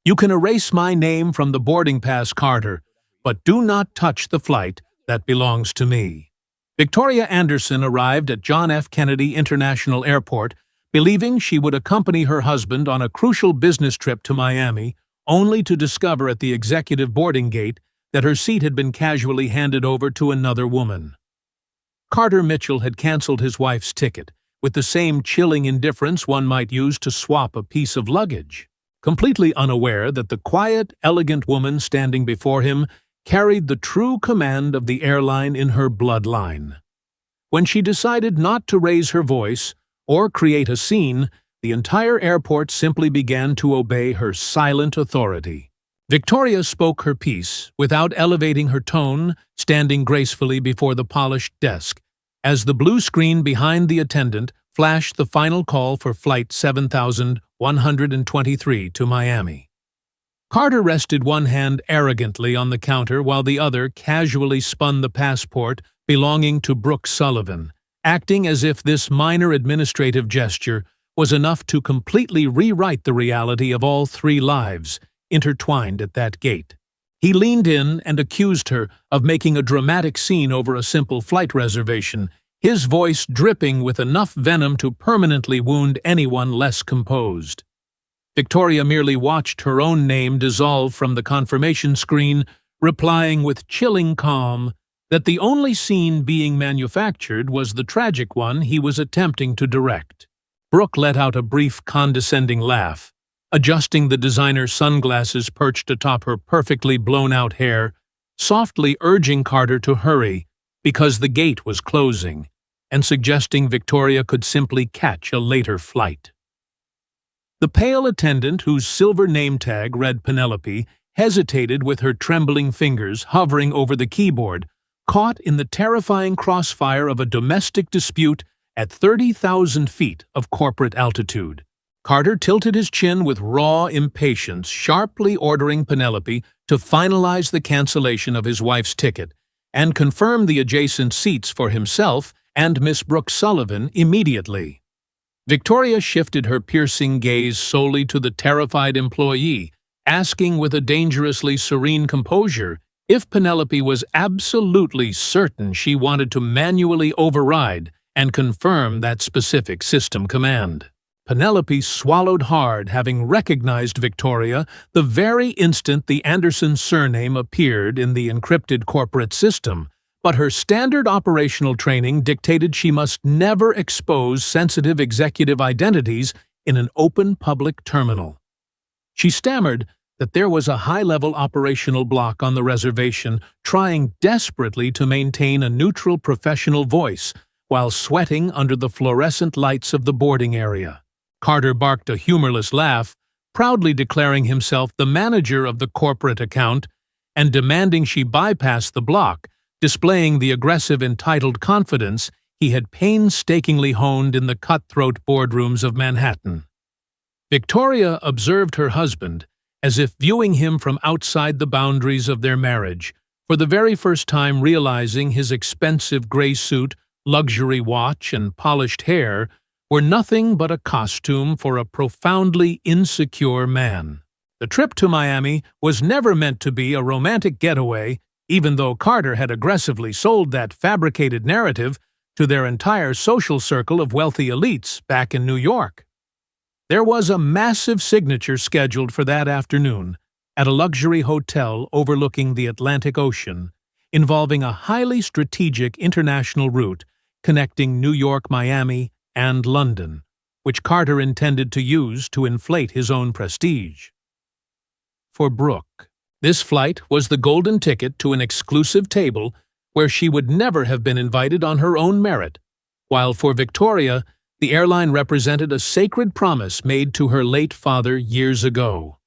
You can erase my name from the boarding pass, Carter, but do not touch the flight that belongs to me." Victoria Anderson arrived at John F. Kennedy International Airport, believing she would accompany her husband on a crucial business trip to Miami, only to discover at the executive boarding gate that her seat had been casually handed over to another woman. Carter Mitchell had canceled his wife's ticket, with the same chilling indifference one might use to swap a piece of luggage, completely unaware that the quiet, elegant woman standing before him carried the true command of the airline in her bloodline. When she decided not to raise her voice or create a scene, the entire airport simply began to obey her silent authority. Victoria spoke her piece without elevating her tone, standing gracefully before the polished desk, as the blue screen behind the attendant flashed the final call for Flight 7123 to Miami. Carter rested one hand arrogantly on the counter while the other casually spun the passport belonging to Brooke Sullivan, acting as if this minor administrative gesture was enough to completely rewrite the reality of all three lives intertwined at that gate. He leaned in and accused her of making a dramatic scene over a simple flight reservation, his voice dripping with enough venom to permanently wound anyone less composed. Victoria merely watched her own name dissolve from the confirmation screen, replying with chilling calm that the only scene being manufactured was the tragic one he was attempting to direct. Brooke let out a brief, condescending laugh, adjusting the designer sunglasses perched atop her perfectly blown-out hair, softly urging Carter to hurry because the gate was closing, and suggesting Victoria could simply catch a later flight. The pale attendant, whose silver name tag read Penelope, hesitated with her trembling fingers hovering over the keyboard, caught in the terrifying crossfire of a domestic dispute at 30,000 feet of corporate altitude. Carter tilted his chin with raw impatience, sharply ordering Penelope to finalize the cancellation of his wife's ticket and confirm the adjacent seats for himself and Miss Brooke Sullivan immediately. Victoria shifted her piercing gaze solely to the terrified employee, asking with a dangerously serene composure if Penelope was absolutely certain she wanted to manually override and confirm that specific system command. Penelope swallowed hard, having recognized Victoria the very instant the Anderson surname appeared in the encrypted corporate system, but her standard operational training dictated she must never expose sensitive executive identities in an open public terminal. She stammered that there was a high-level operational block on the reservation, trying desperately to maintain a neutral professional voice while sweating under the fluorescent lights of the boarding area. Carter barked a humorless laugh, proudly declaring himself the manager of the corporate account and demanding she bypass the block, displaying the aggressive entitled confidence he had painstakingly honed in the cutthroat boardrooms of Manhattan. Victoria observed her husband, as if viewing him from outside the boundaries of their marriage, for the very first time realizing his expensive gray suit, luxury watch, and polished hair were nothing but a costume for a profoundly insecure man. The trip to Miami was never meant to be a romantic getaway, even though Carter had aggressively sold that fabricated narrative to their entire social circle of wealthy elites back in New York. There was a massive signature scheduled for that afternoon at a luxury hotel overlooking the Atlantic Ocean, involving a highly strategic international route connecting New York, Miami, and London, which Carter intended to use to inflate his own prestige. For Brooke, this flight was the golden ticket to an exclusive table where she would never have been invited on her own merit, while for Victoria, the airline represented a sacred promise made to her late father years ago.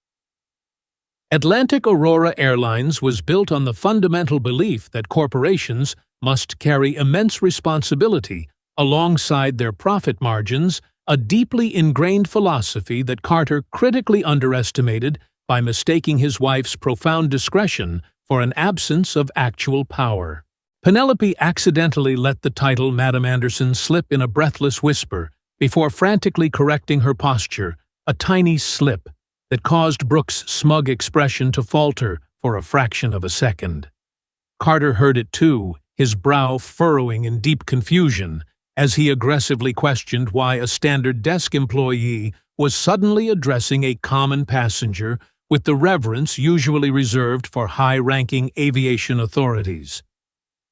Atlantic Aurora Airlines was built on the fundamental belief that corporations must carry immense responsibility alongside their profit margins, a deeply ingrained philosophy that Carter critically underestimated by mistaking his wife's profound discretion for an absence of actual power. Penelope accidentally let the title Madam Anderson slip in a breathless whisper before frantically correcting her posture, a tiny slip that caused Brooks' smug expression to falter for a fraction of a second. Carter heard it too, his brow furrowing in deep confusion, as he aggressively questioned why a standard desk employee was suddenly addressing a common passenger with the reverence usually reserved for high-ranking aviation authorities.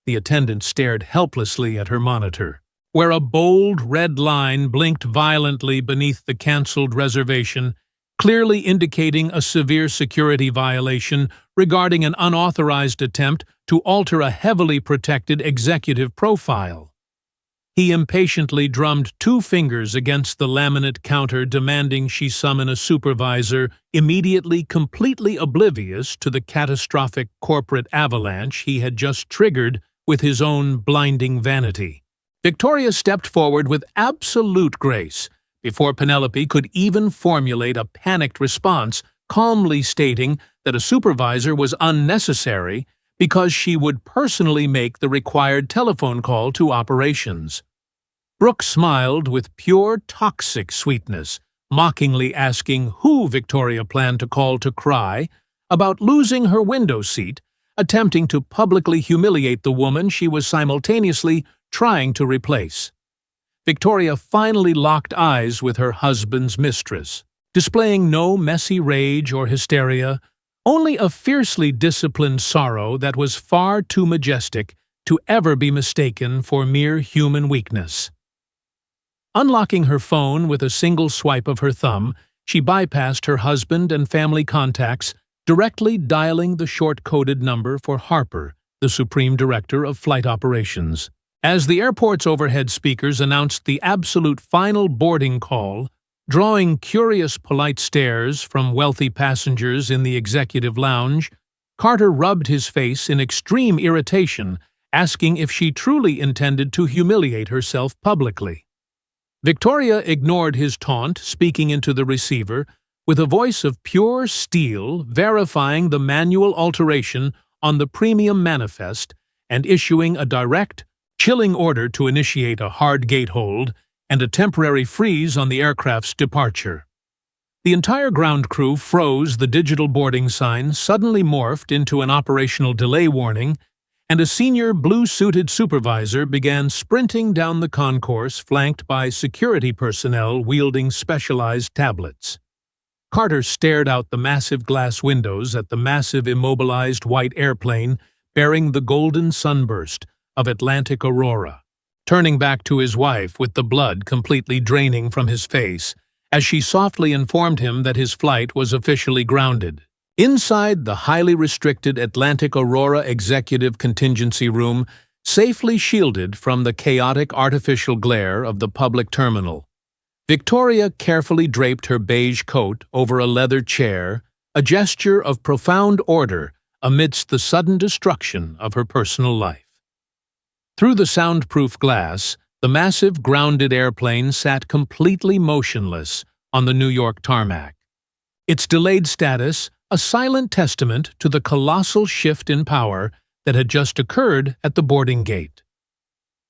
The attendant stared helplessly at her monitor, where a bold red line blinked violently beneath the cancelled reservation, clearly indicating a severe security violation regarding an unauthorized attempt to alter a heavily protected executive profile. He impatiently drummed 2 fingers against the laminate counter, demanding she summon a supervisor, immediately completely oblivious to the catastrophic corporate avalanche he had just triggered with his own blinding vanity. Victoria stepped forward with absolute grace, before Penelope could even formulate a panicked response, calmly stating that a supervisor was unnecessary because she would personally make the required telephone call to operations. Brooke smiled with pure toxic sweetness, mockingly asking who Victoria planned to call to cry about losing her window seat, attempting to publicly humiliate the woman she was simultaneously trying to replace. Victoria finally locked eyes with her husband's mistress, displaying no messy rage or hysteria, only a fiercely disciplined sorrow that was far too majestic to ever be mistaken for mere human weakness. Unlocking her phone with a single swipe of her thumb, she bypassed her husband and family contacts, directly dialing the short-coded number for Harper, the Supreme Director of Flight Operations. As the airport's overhead speakers announced the absolute final boarding call, drawing curious polite stares from wealthy passengers in the executive lounge, Carter rubbed his face in extreme irritation, asking if she truly intended to humiliate herself publicly. Victoria ignored his taunt, speaking into the receiver, with a voice of pure steel verifying the manual alteration on the premium manifest and issuing a direct, chilling order to initiate a hard gate hold and a temporary freeze on the aircraft's departure. The entire ground crew froze, the digital boarding sign suddenly morphed into an operational delay warning, and a senior blue-suited supervisor began sprinting down the concourse flanked by security personnel wielding specialized tablets. Carter stared out the massive glass windows at the massive immobilized white airplane bearing the golden sunburst of Atlantic Aurora, turning back to his wife with the blood completely draining from his face as she softly informed him that his flight was officially grounded. Inside the highly restricted Atlantic Aurora Executive Contingency Room, safely shielded from the chaotic artificial glare of the public terminal, Victoria carefully draped her beige coat over a leather chair, a gesture of profound order amidst the sudden destruction of her personal life. Through the soundproof glass, the massive grounded airplane sat completely motionless on the New York tarmac. Its delayed status, a silent testament to the colossal shift in power that had just occurred at the boarding gate.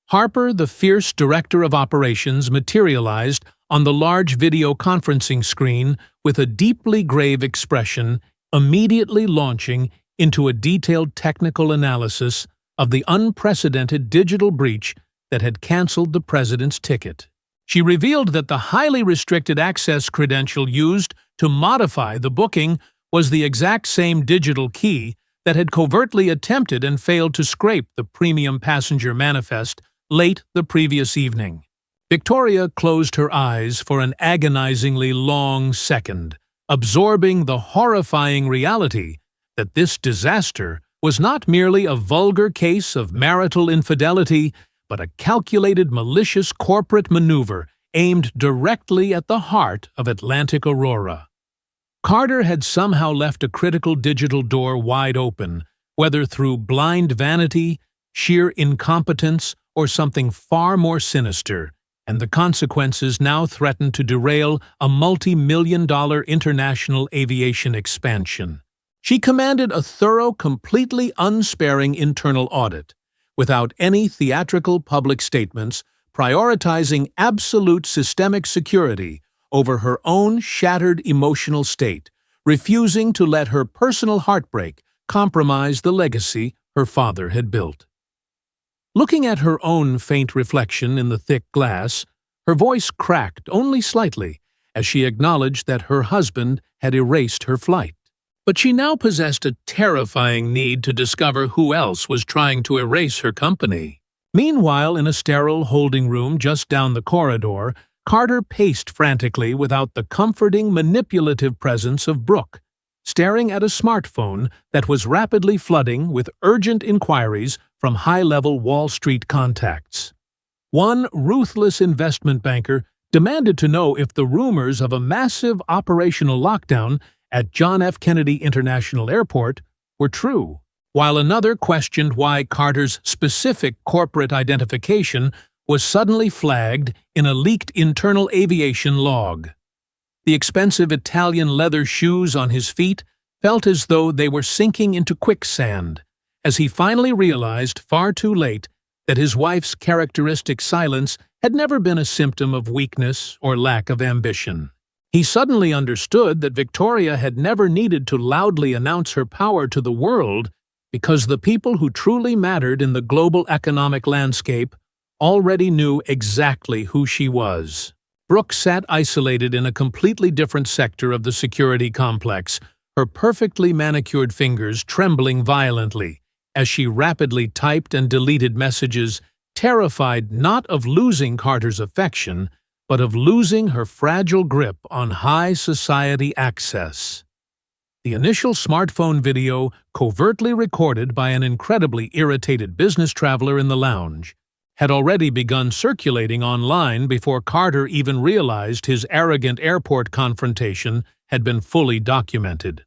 Harper, the fierce director of operations, materialized on the large video conferencing screen with a deeply grave expression, immediately launching into a detailed technical analysis of the unprecedented digital breach that had canceled the president's ticket. She revealed that the highly restricted access credential used to modify the booking was the exact same digital key that had covertly attempted and failed to scrape the premium passenger manifest late the previous evening. Victoria closed her eyes for an agonizingly long second, absorbing the horrifying reality that this disaster was not merely a vulgar case of marital infidelity, but a calculated malicious corporate maneuver aimed directly at the heart of Atlantic Aurora. Carter had somehow left a critical digital door wide open, whether through blind vanity, sheer incompetence, or something far more sinister, and the consequences now threatened to derail a multi-million-dollar international aviation expansion. She commanded a thorough, completely unsparing internal audit, without any theatrical public statements, prioritizing absolute systemic security over her own shattered emotional state, refusing to let her personal heartbreak compromise the legacy her father had built. Looking at her own faint reflection in the thick glass, her voice cracked only slightly as she acknowledged that her husband had erased her flight. But she now possessed a terrifying need to discover who else was trying to erase her company. Meanwhile, in a sterile holding room just down the corridor, Carter paced frantically without the comforting, manipulative presence of Brooke, staring at a smartphone that was rapidly flooding with urgent inquiries from high-level Wall Street contacts. One ruthless investment banker demanded to know if the rumors of a massive operational lockdown at John F. Kennedy International Airport were true, while another questioned why Carter's specific corporate identification was suddenly flagged in a leaked internal aviation log. The expensive Italian leather shoes on his feet felt as though they were sinking into quicksand, as he finally realized, far too late, that his wife's characteristic silence had never been a symptom of weakness or lack of ambition. He suddenly understood that Victoria had never needed to loudly announce her power to the world because the people who truly mattered in the global economic landscape already knew exactly who she was. Brooke sat isolated in a completely different sector of the security complex, her perfectly manicured fingers trembling violently as she rapidly typed and deleted messages, terrified not of losing Carter's affection, but of losing her fragile grip on high society access. The initial smartphone video, covertly recorded by an incredibly irritated business traveler in the lounge, had already begun circulating online before Carter even realized his arrogant airport confrontation had been fully documented.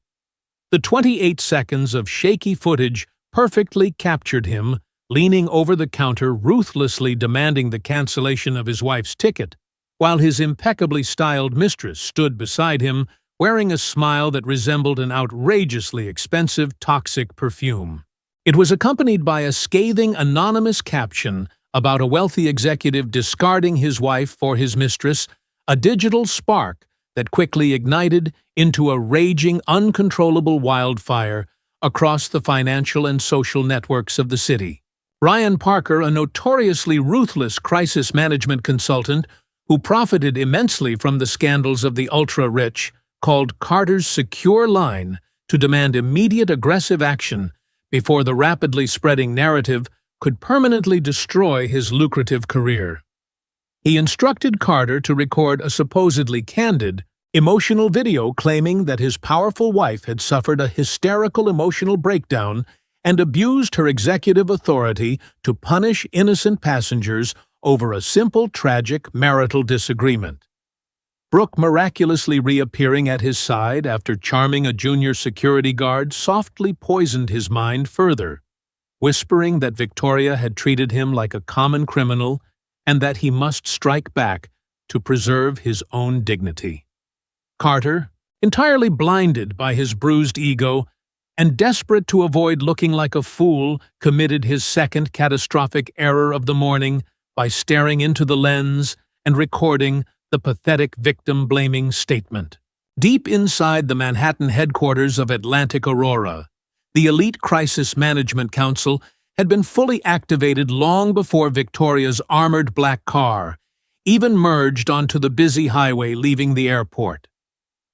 The 28 seconds of shaky footage perfectly captured him, leaning over the counter ruthlessly demanding the cancellation of his wife's ticket, while his impeccably styled mistress stood beside him, wearing a smile that resembled an outrageously expensive toxic perfume. It was accompanied by a scathing anonymous caption about a wealthy executive discarding his wife for his mistress, a digital spark that quickly ignited into a raging, uncontrollable wildfire across the financial and social networks of the city. Ryan Parker, a notoriously ruthless crisis management consultant who profited immensely from the scandals of the ultra-rich, called Carter's secure line to demand immediate aggressive action before the rapidly spreading narrative could permanently destroy his lucrative career. He instructed Carter to record a supposedly candid, emotional video claiming that his powerful wife had suffered a hysterical emotional breakdown and abused her executive authority to punish innocent passengers over a simple, tragic marital disagreement. Brooke miraculously reappearing at his side after charming a junior security guard softly poisoned his mind further, whispering that Victoria had treated him like a common criminal and that he must strike back to preserve his own dignity. Carter, entirely blinded by his bruised ego and desperate to avoid looking like a fool, committed his second catastrophic error of the morning by staring into the lens and recording the pathetic victim-blaming statement. Deep inside the Manhattan headquarters of Atlantic Aurora, the elite Crisis Management Council had been fully activated long before Victoria's armored black car even merged onto the busy highway leaving the airport.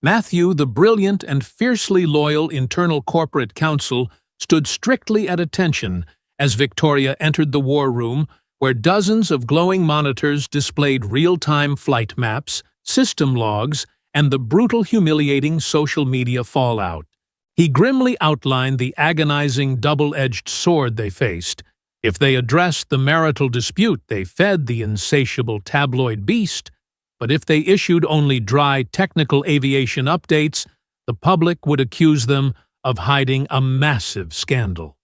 Matthew, the brilliant and fiercely loyal internal corporate counsel, stood strictly at attention as Victoria entered the war room, where dozens of glowing monitors displayed real-time flight maps, system logs, and the brutal, humiliating social media fallout. He grimly outlined the agonizing double-edged sword they faced. If they addressed the marital dispute, they fed the insatiable tabloid beast, but if they issued only dry technical aviation updates, the public would accuse them of hiding a massive scandal.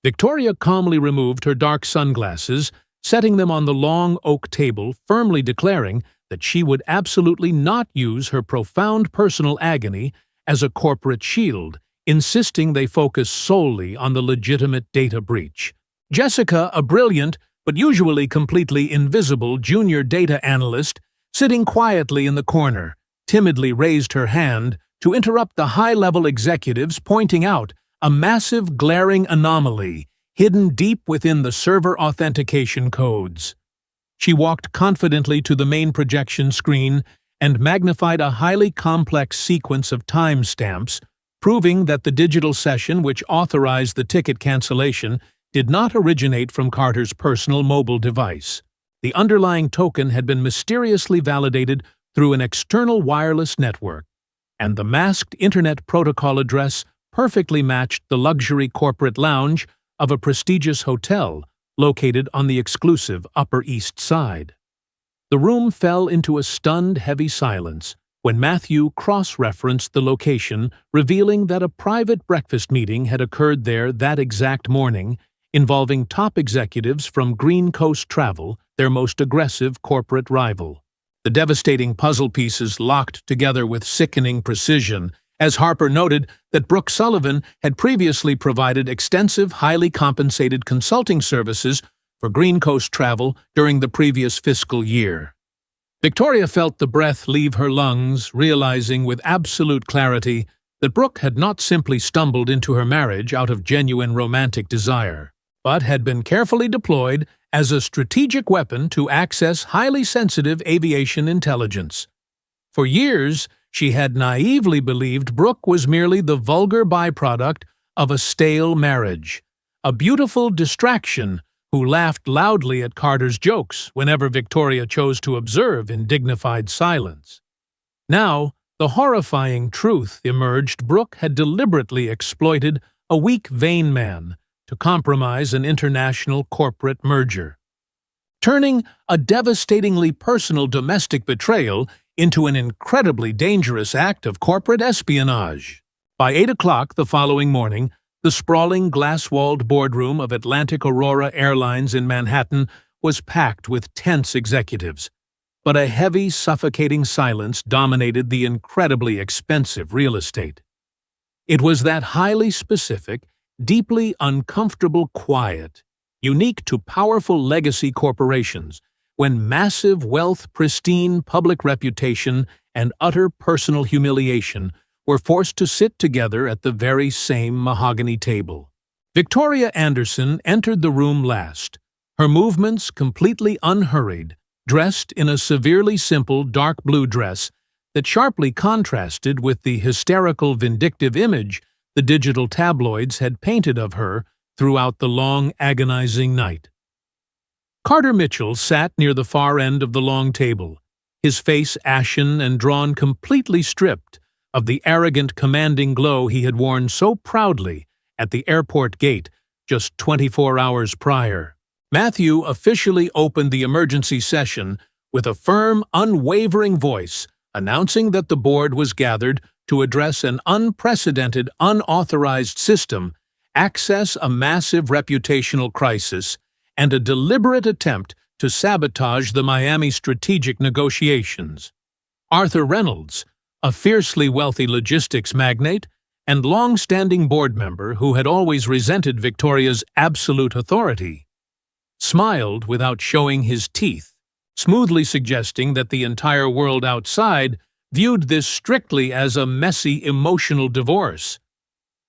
Victoria calmly removed her dark sunglasses, setting them on the long oak table, firmly declaring that she would absolutely not use her profound personal agony as a corporate shield, insisting they focus solely on the legitimate data breach. Jessica, a brilliant but usually completely invisible junior data analyst, sitting quietly in the corner, timidly raised her hand to interrupt the high-level executives, pointing out a massive glaring anomaly hidden deep within the server authentication codes. She walked confidently to the main projection screen and magnified a highly complex sequence of timestamps, proving that the digital session which authorized the ticket cancellation did not originate from Carter's personal mobile device. The underlying token had been mysteriously validated through an external wireless network, and the masked Internet Protocol address perfectly matched the luxury corporate lounge of a prestigious hotel located on the exclusive Upper East Side. The room fell into a stunned, heavy silence when Matthew cross-referenced the location, revealing that a private breakfast meeting had occurred there that exact morning, involving top executives from Green Coast Travel, their most aggressive corporate rival. The devastating puzzle pieces locked together with sickening precision, as Harper noted that Brooke Sullivan had previously provided extensive, highly compensated consulting services for Green Coast Travel during the previous fiscal year. Victoria felt the breath leave her lungs, realizing with absolute clarity that Brooke had not simply stumbled into her marriage out of genuine romantic desire, but had been carefully deployed as a strategic weapon to access highly sensitive aviation intelligence. For years, she had naively believed Brooke was merely the vulgar byproduct of a stale marriage, a beautiful distraction who laughed loudly at Carter's jokes whenever Victoria chose to observe in dignified silence. Now, the horrifying truth emerged: Brooke had deliberately exploited a weak, vain man to compromise an international corporate merger, turning a devastatingly personal domestic betrayal into an incredibly dangerous act of corporate espionage. By 8 o'clock the following morning, the sprawling glass-walled boardroom of Atlantic Aurora Airlines in Manhattan was packed with tense executives, but a heavy, suffocating silence dominated the incredibly expensive real estate. It was that highly specific, deeply uncomfortable quiet, unique to powerful legacy corporations, when massive wealth, pristine public reputation, and utter personal humiliation were forced to sit together at the very same mahogany table. Victoria Anderson entered the room last, her movements completely unhurried, dressed in a severely simple dark blue dress that sharply contrasted with the hysterical, vindictive image the digital tabloids had painted of her throughout the long, agonizing night. Carter Mitchell sat near the far end of the long table, his face ashen and drawn, completely stripped of the arrogant, commanding glow he had worn so proudly at the airport gate just 24 hours prior. Matthew officially opened the emergency session with a firm, unwavering voice, announcing that the board was gathered to address an unprecedented, unauthorized system, access a massive reputational crisis, and a deliberate attempt to sabotage the Miami strategic negotiations. Arthur Reynolds, a fiercely wealthy logistics magnate and long-standing board member who had always resented Victoria's absolute authority, smiled without showing his teeth, smoothly suggesting that the entire world outside viewed this strictly as a messy, emotional divorce.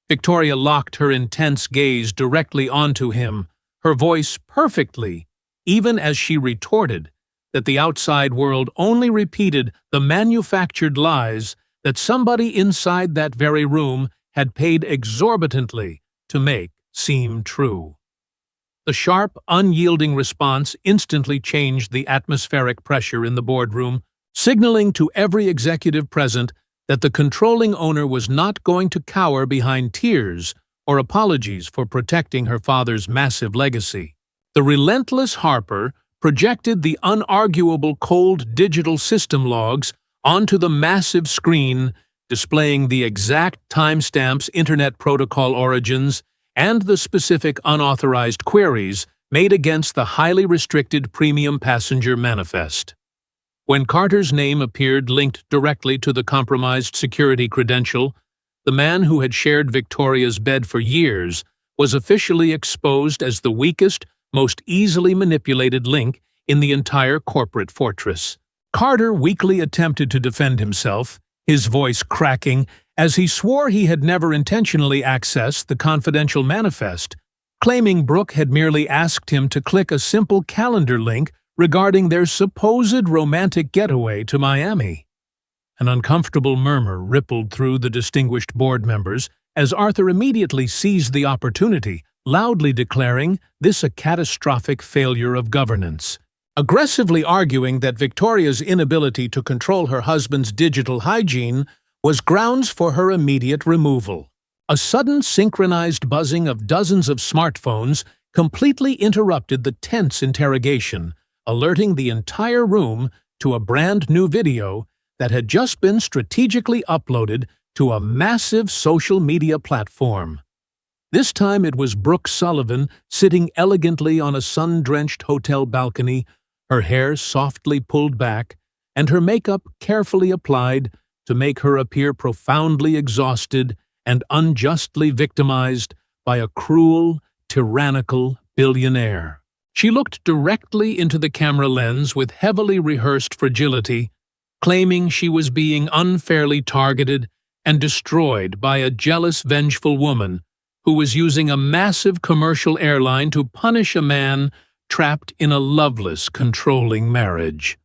Victoria locked her intense gaze directly onto him, her voice perfectly, even as she retorted that the outside world only repeated the manufactured lies that somebody inside that very room had paid exorbitantly to make seem true. The sharp, unyielding response instantly changed the atmospheric pressure in the boardroom, signaling to every executive present that the controlling owner was not going to cower behind tears or apologies for protecting her father's massive legacy. The relentless Harper projected the unarguable cold digital system logs onto the massive screen, displaying the exact timestamps, Internet Protocol origins, and the specific unauthorized queries made against the highly restricted premium passenger manifest. When Carter's name appeared linked directly to the compromised security credential, the man who had shared Victoria's bed for years was officially exposed as the weakest, most easily manipulated link in the entire corporate fortress. Carter weakly attempted to defend himself, his voice cracking as he swore he had never intentionally accessed the confidential manifest, claiming Brooke had merely asked him to click a simple calendar link regarding their supposed romantic getaway to Miami. An uncomfortable murmur rippled through the distinguished board members as Arthur immediately seized the opportunity, loudly declaring this a catastrophic failure of governance. Aggressively arguing that Victoria's inability to control her husband's digital hygiene was grounds for her immediate removal. A sudden synchronized buzzing of dozens of smartphones completely interrupted the tense interrogation, alerting the entire room to a brand new video that had just been strategically uploaded to a massive social media platform. This time it was Brooke Sullivan sitting elegantly on a sun-drenched hotel balcony, her hair softly pulled back, and her makeup carefully applied to make her appear profoundly exhausted and unjustly victimized by a cruel, tyrannical billionaire. She looked directly into the camera lens with heavily rehearsed fragility, claiming she was being unfairly targeted and destroyed by a jealous, vengeful woman who was using a massive commercial airline to punish a man trapped in a loveless, controlling marriage.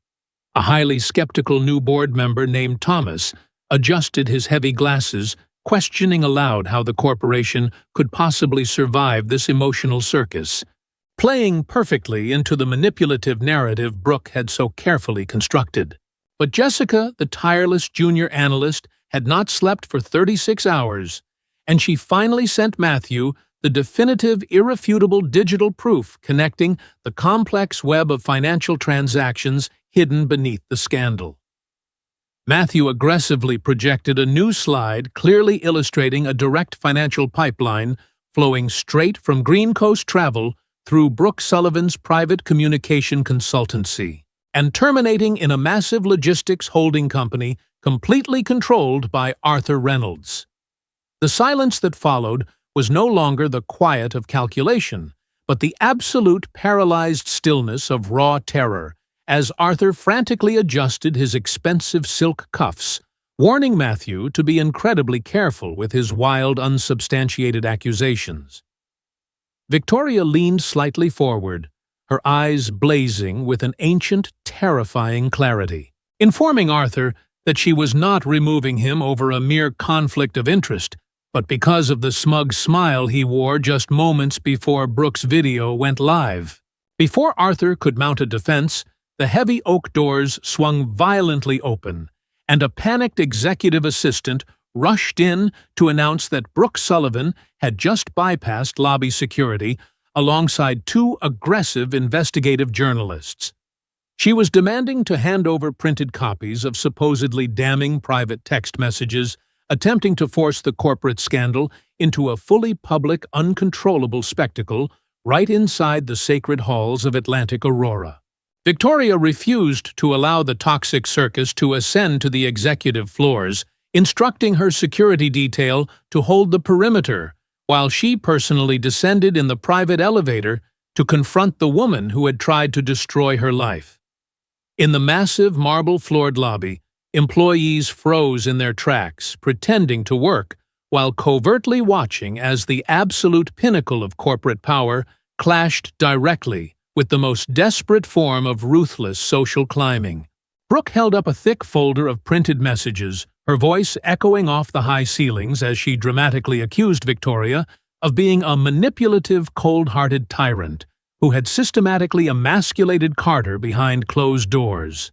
A highly skeptical new board member named Thomas adjusted his heavy glasses, questioning aloud how the corporation could possibly survive this emotional circus, playing perfectly into the manipulative narrative Brooke had so carefully constructed. But Jessica, the tireless junior analyst, had not slept for 36 hours, and she finally sent Matthew the definitive, irrefutable digital proof connecting the complex web of financial transactions hidden beneath the scandal. Matthew aggressively projected a new slide clearly illustrating a direct financial pipeline flowing straight from Green Coast Travel through Brooke Sullivan's private communication consultancy, and terminating in a massive logistics holding company completely controlled by Arthur Reynolds. The silence that followed was no longer the quiet of calculation, but the absolute paralyzed stillness of raw terror, as Arthur frantically adjusted his expensive silk cuffs, warning Matthew to be incredibly careful with his wild, unsubstantiated accusations. Victoria leaned slightly forward, her eyes blazing with an ancient, terrifying clarity, informing Arthur that she was not removing him over a mere conflict of interest, but because of the smug smile he wore just moments before Brooke's video went live. Before Arthur could mount a defense, the heavy oak doors swung violently open, and a panicked executive assistant rushed in to announce that Brooke Sullivan had just bypassed lobby security alongside two aggressive investigative journalists. She was demanding to hand over printed copies of supposedly damning private text messages, attempting to force the corporate scandal into a fully public, uncontrollable spectacle right inside the sacred halls of Atlantic Aurora. Victoria refused to allow the toxic circus to ascend to the executive floors, instructing her security detail to hold the perimeter, while she personally descended in the private elevator to confront the woman who had tried to destroy her life. In the massive marble-floored lobby, employees froze in their tracks, pretending to work, while covertly watching as the absolute pinnacle of corporate power clashed directly with the most desperate form of ruthless social climbing. Brooke held up a thick folder of printed messages, her voice echoing off the high ceilings as she dramatically accused Victoria of being a manipulative, cold-hearted tyrant who had systematically emasculated Carter behind closed doors.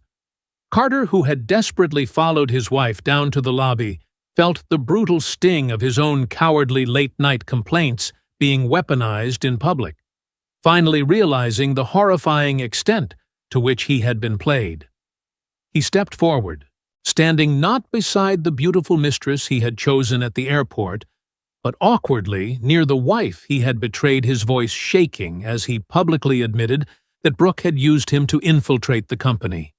Carter, who had desperately followed his wife down to the lobby, felt the brutal sting of his own cowardly late-night complaints being weaponized in public, finally realizing the horrifying extent to which he had been played. He stepped forward, standing not beside the beautiful mistress he had chosen at the airport, but awkwardly near the wife he had betrayed, his voice shaking as he publicly admitted that Brooke had used him to infiltrate the company.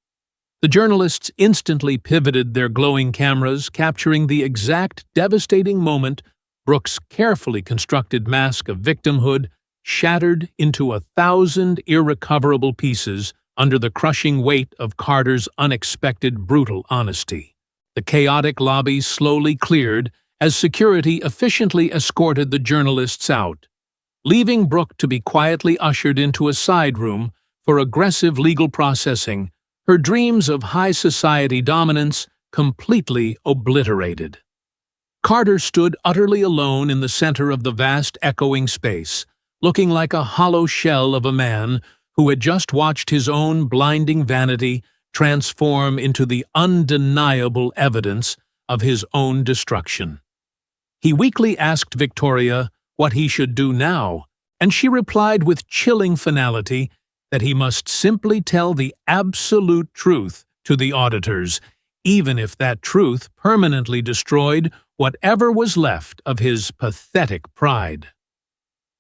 The journalists instantly pivoted their glowing cameras, capturing the exact devastating moment Brooke's carefully constructed mask of victimhood shattered into 1,000 irrecoverable pieces under the crushing weight of Carter's unexpected, brutal honesty. The chaotic lobby slowly cleared as security efficiently escorted the journalists out, leaving Brooke to be quietly ushered into a side room for aggressive legal processing, her dreams of high society dominance completely obliterated. Carter stood utterly alone in the center of the vast echoing space, looking like a hollow shell of a man who had just watched his own blinding vanity transform into the undeniable evidence of his own destruction. He weakly asked Victoria what he should do now, and she replied with chilling finality that he must simply tell the absolute truth to the auditors, even if that truth permanently destroyed whatever was left of his pathetic pride.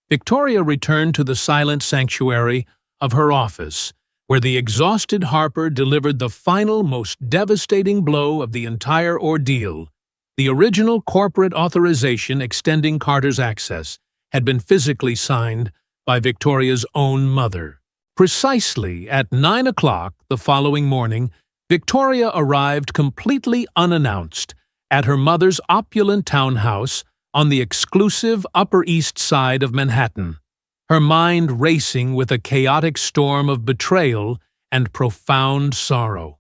Victoria returned to the silent sanctuary of her office, where the exhausted Harper delivered the final, most devastating blow of the entire ordeal. The original corporate authorization extending Carter's access had been physically signed by Victoria's own mother. Precisely at 9 o'clock the following morning, Victoria arrived completely unannounced at her mother's opulent townhouse on the exclusive Upper East Side of Manhattan, her mind racing with a chaotic storm of betrayal and profound sorrow.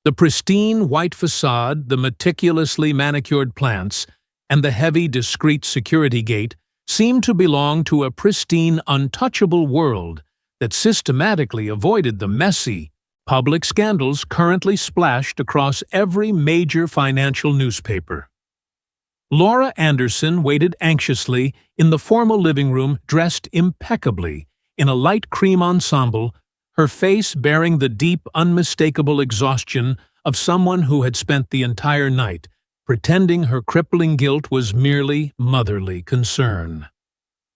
The pristine white facade, the meticulously manicured plants, and the heavy, discreet security gate seemed to belong to a pristine, untouchable world that systematically avoided the messy, public scandals currently splashed across every major financial newspaper. Laura Anderson waited anxiously in the formal living room, dressed impeccably in a light cream ensemble, her face bearing the deep, unmistakable exhaustion of someone who had spent the entire night pretending her crippling guilt was merely motherly concern.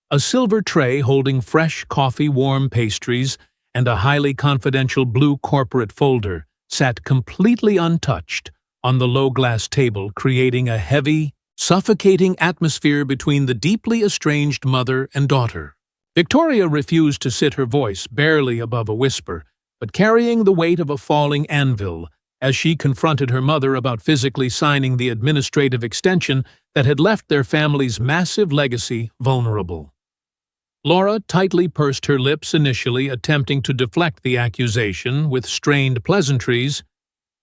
A silver tray holding fresh coffee-warm pastries and a highly confidential blue corporate folder sat completely untouched on the low-glass table, creating a heavy, suffocating atmosphere between the deeply estranged mother and daughter. Victoria refused to sit, her voice barely above a whisper, but carrying the weight of a falling anvil, as she confronted her mother about physically signing the administrative extension that had left their family's massive legacy vulnerable. Laura tightly pursed her lips initially, attempting to deflect the accusation with strained pleasantries,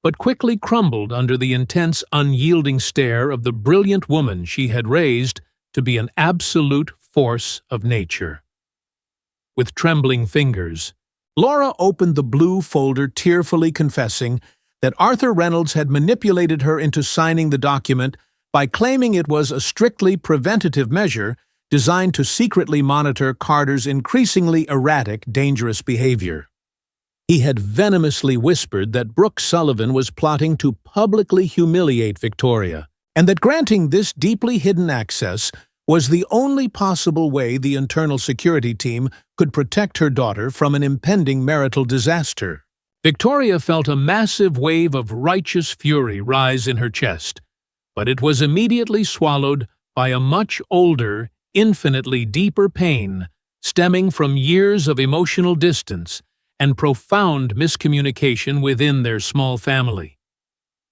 but quickly crumbled under the intense, unyielding stare of the brilliant woman she had raised to be an absolute force of nature. With trembling fingers, Laura opened the blue folder, tearfully confessing that Arthur Reynolds had manipulated her into signing the document by claiming it was a strictly preventative measure designed to secretly monitor Carter's increasingly erratic, dangerous behavior. He had venomously whispered that Brooke Sullivan was plotting to publicly humiliate Victoria, and that granting this deeply hidden access was the only possible way the internal security team could protect her daughter from an impending marital disaster. Victoria felt a massive wave of righteous fury rise in her chest, but it was immediately swallowed by a much older, infinitely deeper pain stemming from years of emotional distance and profound miscommunication within their small family.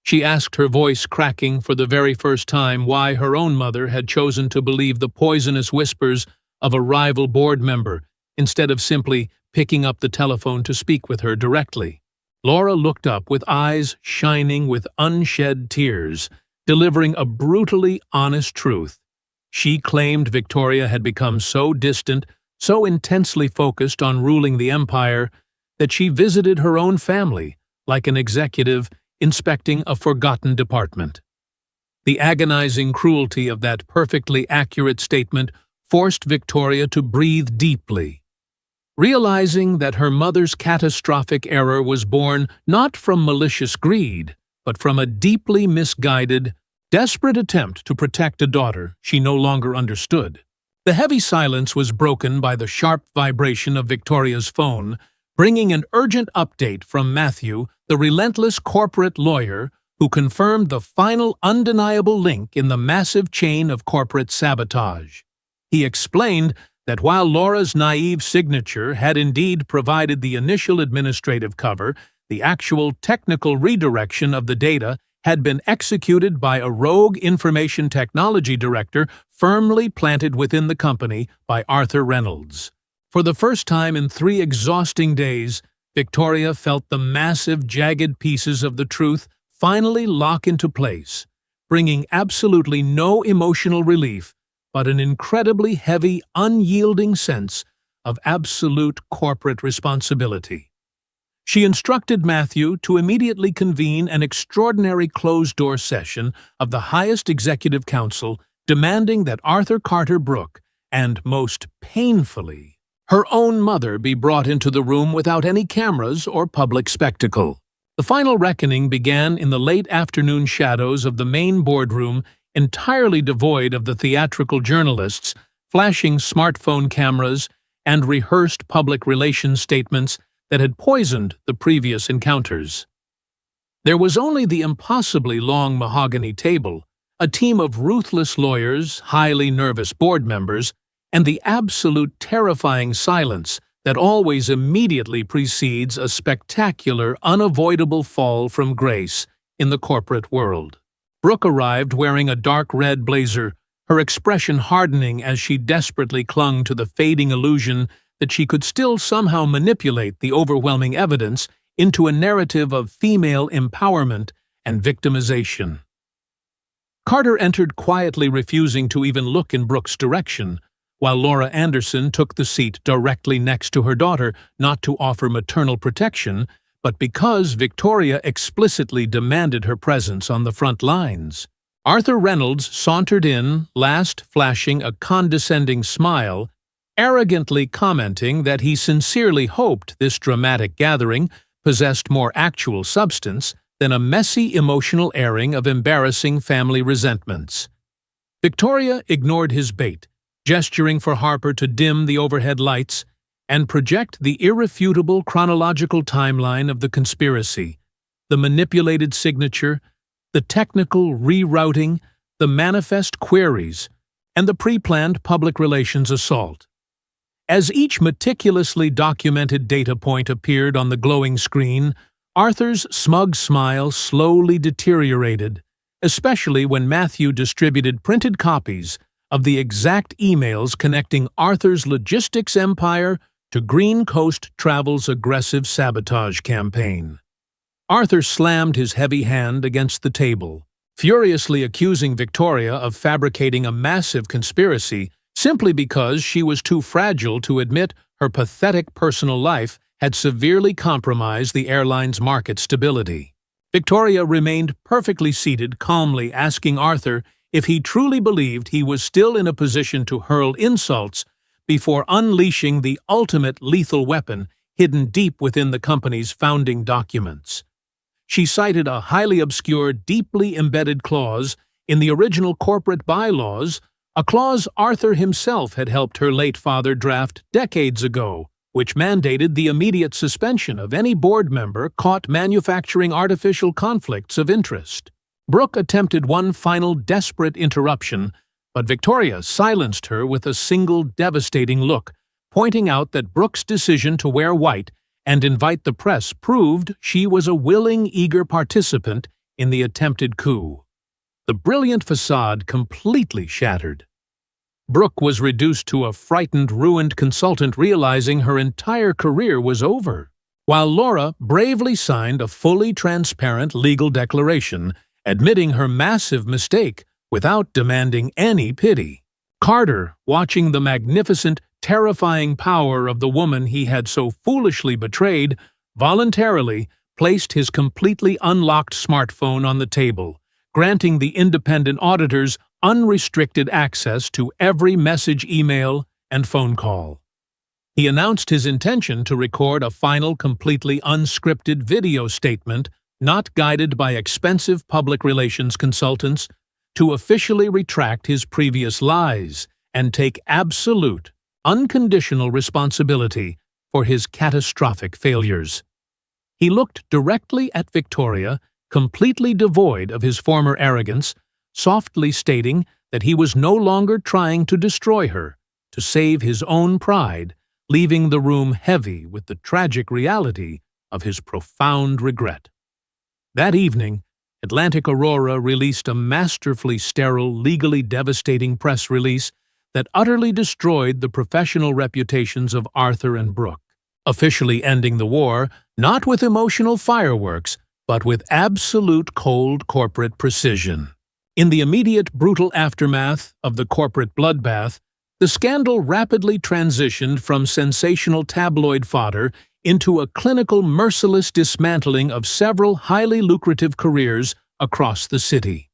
She asked, her voice cracking for the very first time, why her own mother had chosen to believe the poisonous whispers of a rival board member instead of simply picking up the telephone to speak with her directly. Laura looked up with eyes shining with unshed tears, delivering a brutally honest truth. She claimed Victoria had become so distant, so intensely focused on ruling the empire, that she visited her own family like an executive inspecting a forgotten department. The agonizing cruelty of that perfectly accurate statement forced Victoria to breathe deeply, realizing that her mother's catastrophic error was born not from malicious greed, but from a deeply misguided, desperate attempt to protect a daughter she no longer understood. The heavy silence was broken by the sharp vibration of Victoria's phone, bringing an urgent update from Matthew, the relentless corporate lawyer who confirmed the final undeniable link in the massive chain of corporate sabotage. He explained that while Laura's naive signature had indeed provided the initial administrative cover, the actual technical redirection of the data had been executed by a rogue information technology director firmly planted within the company by Arthur Reynolds. For the first time in 3 exhausting days, Victoria felt the massive, jagged pieces of the truth finally lock into place, bringing absolutely no emotional relief, but an incredibly heavy, unyielding sense of absolute corporate responsibility. She instructed Matthew to immediately convene an extraordinary closed-door session of the highest executive council, demanding that Arthur Carter Brooke, and most painfully, her own mother, be brought into the room without any cameras or public spectacle. The final reckoning began in the late afternoon shadows of the main boardroom, entirely devoid of the theatrical journalists, flashing smartphone cameras, and rehearsed public relations statements that had poisoned the previous encounters. There was only the impossibly long mahogany table, a team of ruthless lawyers, highly nervous board members, and the absolute terrifying silence that always immediately precedes a spectacular, unavoidable fall from grace in the corporate world. Brooke arrived wearing a dark red blazer, her expression hardening as she desperately clung to the fading illusion that she could still somehow manipulate the overwhelming evidence into a narrative of female empowerment and victimization. Carter entered quietly, refusing to even look in Brooke's direction, while Laura Anderson took the seat directly next to her daughter, not to offer maternal protection, but because Victoria explicitly demanded her presence on the front lines. Arthur Reynolds sauntered in, last flashing a condescending smile, arrogantly commenting that he sincerely hoped this dramatic gathering possessed more actual substance than a messy emotional airing of embarrassing family resentments. Victoria ignored his bait, gesturing for Harper to dim the overhead lights and project the irrefutable chronological timeline of the conspiracy, the manipulated signature, the technical rerouting, the manifest queries, and the pre-planned public relations assault. As each meticulously documented data point appeared on the glowing screen, Arthur's smug smile slowly deteriorated, especially when Matthew distributed printed copies of the exact emails connecting Arthur's logistics empire to Green Coast Travel's aggressive sabotage campaign. Arthur slammed his heavy hand against the table, furiously accusing Victoria of fabricating a massive conspiracy simply because she was too fragile to admit her pathetic personal life had severely compromised the airline's market stability. Victoria remained perfectly seated, calmly asking Arthur if he truly believed he was still in a position to hurl insults before unleashing the ultimate lethal weapon hidden deep within the company's founding documents. She cited a highly obscure, deeply embedded clause in the original corporate bylaws, a clause Arthur himself had helped her late father draft decades ago, which mandated the immediate suspension of any board member caught manufacturing artificial conflicts of interest. Brooke attempted one final desperate interruption, but Victoria silenced her with a single devastating look, pointing out that Brooke's decision to wear white and invite the press proved she was a willing, eager participant in the attempted coup. The brilliant facade completely shattered. Brooke was reduced to a frightened, ruined consultant realizing her entire career was over, while Laura bravely signed a fully transparent legal declaration admitting her massive mistake without demanding any pity. Carter, watching the magnificent, terrifying power of the woman he had so foolishly betrayed, voluntarily placed his completely unlocked smartphone on the table, granting the independent auditors unrestricted access to every message, email, and phone call. He announced his intention to record a final, completely unscripted video statement, not guided by expensive public relations consultants, to officially retract his previous lies and take absolute, unconditional responsibility for his catastrophic failures. He looked directly at Victoria, completely devoid of his former arrogance, softly stating that he was no longer trying to destroy her, to save his own pride, leaving the room heavy with the tragic reality of his profound regret. That evening, Atlantic Aurora released a masterfully sterile, legally devastating press release that utterly destroyed the professional reputations of Arthur and Brooke, officially ending the war not with emotional fireworks, but with absolute cold corporate precision. In the immediate brutal aftermath of the corporate bloodbath, the scandal rapidly transitioned from sensational tabloid fodder into a clinical, merciless dismantling of several highly lucrative careers across the city.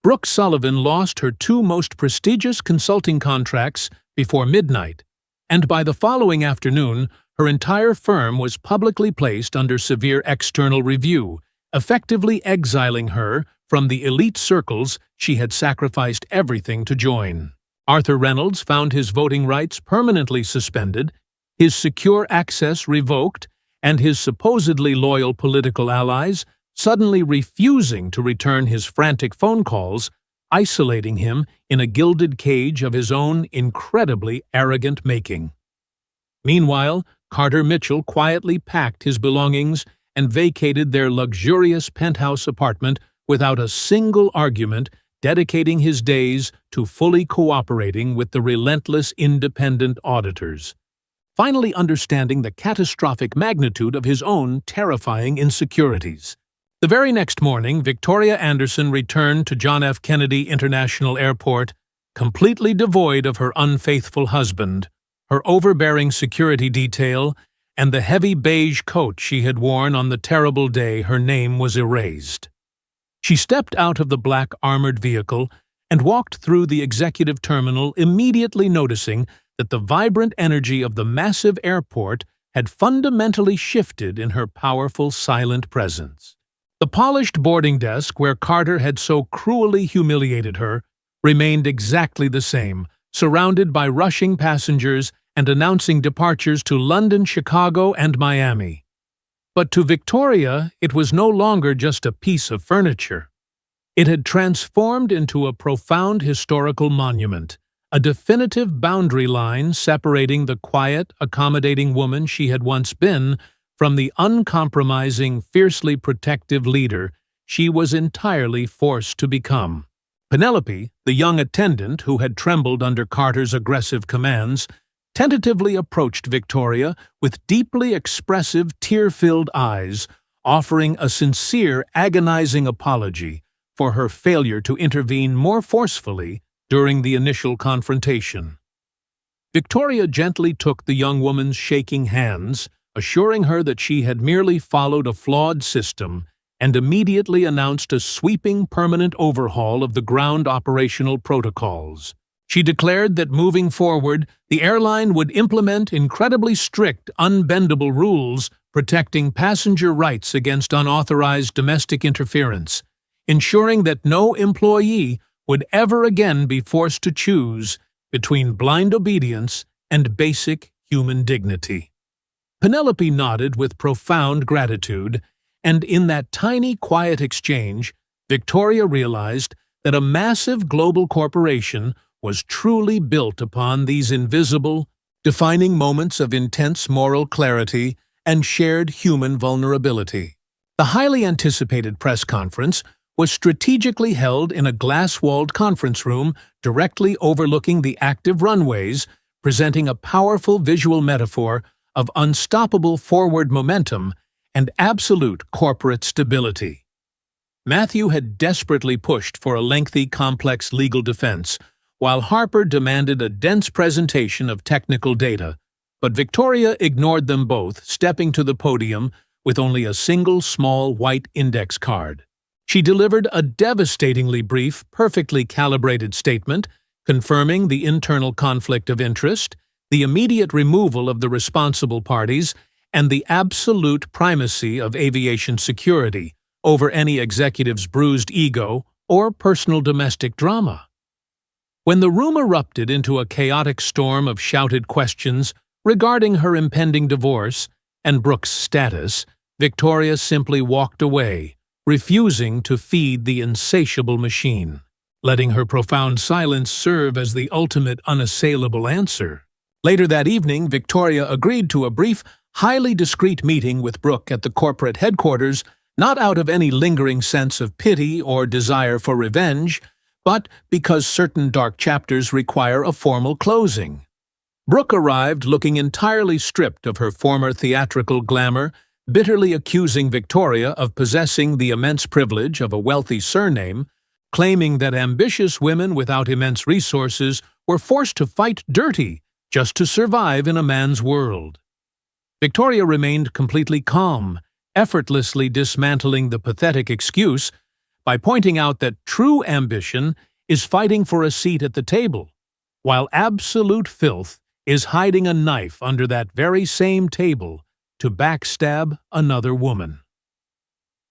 Brooke Sullivan lost her two most prestigious consulting contracts before midnight, and by the following afternoon, her entire firm was publicly placed under severe external review, effectively exiling her from the elite circles she had sacrificed everything to join. Arthur Reynolds found his voting rights permanently suspended, his secure access revoked, and his supposedly loyal political allies suddenly refusing to return his frantic phone calls, isolating him in a gilded cage of his own incredibly arrogant making. Meanwhile, Carter Mitchell quietly packed his belongings and vacated their luxurious penthouse apartment without a single argument, dedicating his days to fully cooperating with the relentless independent auditors, finally understanding the catastrophic magnitude of his own terrifying insecurities. The very next morning, Victoria Anderson returned to John F. Kennedy International Airport, completely devoid of her unfaithful husband, her overbearing security detail, and the heavy beige coat she had worn on the terrible day her name was erased. She stepped out of the black armored vehicle and walked through the executive terminal, immediately noticing that the vibrant energy of the massive airport had fundamentally shifted in her powerful, silent presence. The polished boarding desk where Carter had so cruelly humiliated her remained exactly the same, surrounded by rushing passengers and announcing departures to London, Chicago, and Miami. But to Victoria, it was no longer just a piece of furniture. It had transformed into a profound historical monument, a definitive boundary line separating the quiet, accommodating woman she had once been from the uncompromising, fiercely protective leader she was entirely forced to become. Penelope, the young attendant who had trembled under Carter's aggressive commands, tentatively approached Victoria with deeply expressive, tear-filled eyes, offering a sincere, agonizing apology for her failure to intervene more forcefully during the initial confrontation. Victoria gently took the young woman's shaking hands, assuring her that she had merely followed a flawed system, and immediately announced a sweeping permanent overhaul of the ground operational protocols. She declared that moving forward, the airline would implement incredibly strict, unbendable rules protecting passenger rights against unauthorized domestic interference, ensuring that no employee would ever again be forced to choose between blind obedience and basic human dignity. Penelope nodded with profound gratitude, and in that tiny, quiet exchange, Victoria realized that a massive global corporation was truly built upon these invisible, defining moments of intense moral clarity and shared human vulnerability. The highly anticipated press conference was strategically held in a glass-walled conference room directly overlooking the active runways, presenting a powerful visual metaphor of unstoppable forward momentum and absolute corporate stability. Matthew had desperately pushed for a lengthy, complex legal defense, while Harper demanded a dense presentation of technical data, but Victoria ignored them both, stepping to the podium with only a single small white index card. She delivered a devastatingly brief, perfectly calibrated statement, confirming the internal conflict of interest, the immediate removal of the responsible parties, and the absolute primacy of aviation security over any executive's bruised ego or personal domestic drama. When the room erupted into a chaotic storm of shouted questions regarding her impending divorce and Brooke's status, Victoria simply walked away, refusing to feed the insatiable machine, letting her profound silence serve as the ultimate unassailable answer. Later that evening, Victoria agreed to a brief, highly discreet meeting with Brooke at the corporate headquarters, not out of any lingering sense of pity or desire for revenge, but because certain dark chapters require a formal closing. Brooke arrived looking entirely stripped of her former theatrical glamour, bitterly accusing Victoria of possessing the immense privilege of a wealthy surname, claiming that ambitious women without immense resources were forced to fight dirty just to survive in a man's world. Victoria remained completely calm, effortlessly dismantling the pathetic excuse by pointing out that true ambition is fighting for a seat at the table, while absolute filth is hiding a knife under that very same table to backstab another woman.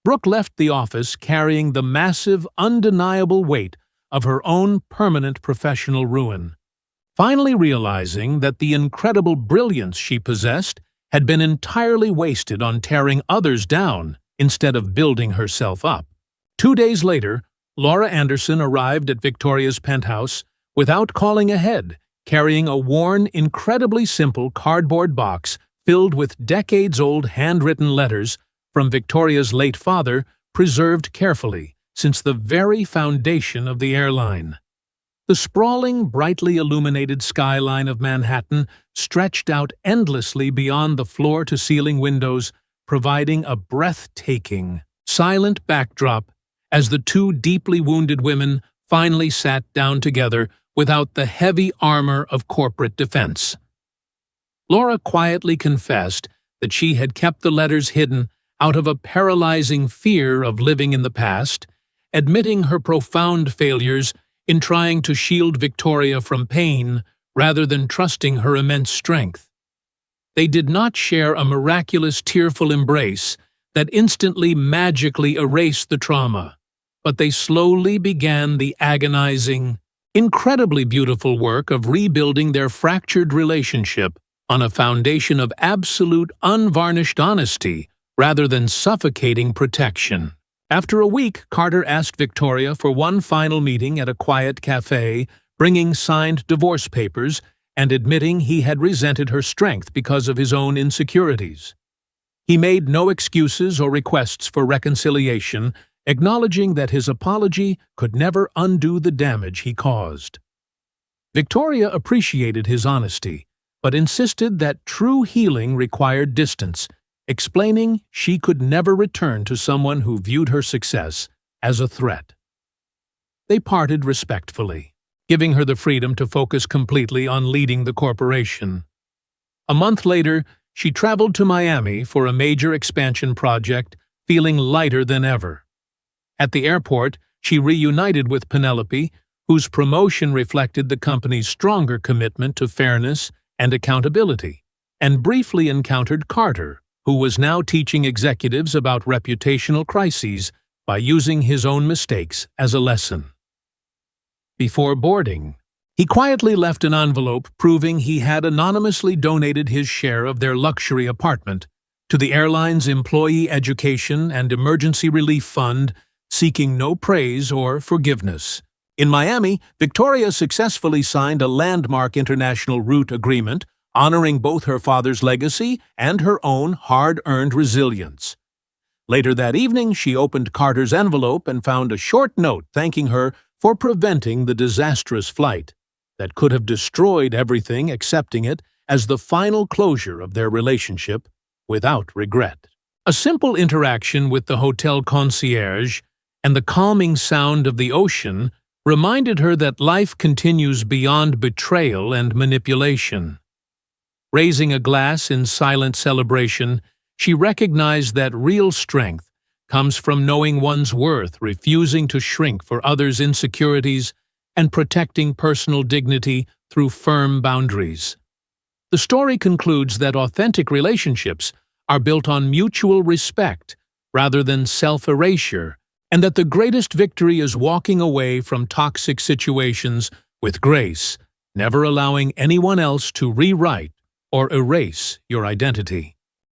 Brooke left the office carrying the massive, undeniable weight of her own permanent professional ruin, finally realizing that the incredible brilliance she possessed had been entirely wasted on tearing others down instead of building herself up. 2 days later, Laura Anderson arrived at Victoria's penthouse without calling ahead, carrying a worn, incredibly simple cardboard box filled with decades-old handwritten letters from Victoria's late father, preserved carefully since the very foundation of the airline. The sprawling, brightly illuminated skyline of Manhattan stretched out endlessly beyond the floor-to-ceiling windows, providing a breathtaking, silent backdrop as the two deeply wounded women finally sat down together without the heavy armor of corporate defense. Laura quietly confessed that she had kept the letters hidden out of a paralyzing fear of living in the past, admitting her profound failures in trying to shield Victoria from pain rather than trusting her immense strength. They did not share a miraculous, tearful embrace that instantly, magically erased the trauma, but they slowly began the agonizing, incredibly beautiful work of rebuilding their fractured relationship on a foundation of absolute, unvarnished honesty rather than suffocating protection. After a week, Carter asked Victoria for one final meeting at a quiet cafe, bringing signed divorce papers and admitting he had resented her strength because of his own insecurities. He made no excuses or requests for reconciliation, acknowledging that his apology could never undo the damage he caused. Victoria appreciated his honesty, but insisted that true healing required distance, explaining she could never return to someone who viewed her success as a threat. They parted respectfully, giving her the freedom to focus completely on leading the corporation. A month later, she traveled to Miami for a major expansion project, feeling lighter than ever. At the airport, she reunited with Penelope, whose promotion reflected the company's stronger commitment to fairness and accountability, and briefly encountered Carter, who was now teaching executives about reputational crises by using his own mistakes as a lesson. Before boarding, he quietly left an envelope proving he had anonymously donated his share of their luxury apartment to the airline's Employee Education and Emergency Relief Fund, seeking no praise or forgiveness. In Miami, Victoria successfully signed a landmark international route agreement, honoring both her father's legacy and her own hard-earned resilience. Later that evening, she opened Carter's envelope and found a short note thanking her for preventing the disastrous flight that could have destroyed everything, accepting it as the final closure of their relationship without regret. A simple interaction with the hotel concierge and the calming sound of the ocean reminded her that life continues beyond betrayal and manipulation. Raising a glass in silent celebration, she recognized that real strength comes from knowing one's worth, refusing to shrink for others' insecurities, and protecting personal dignity through firm boundaries. The story concludes that authentic relationships are built on mutual respect rather than self-erasure, and that the greatest victory is walking away from toxic situations with grace, never allowing anyone else to rewrite or erase your identity.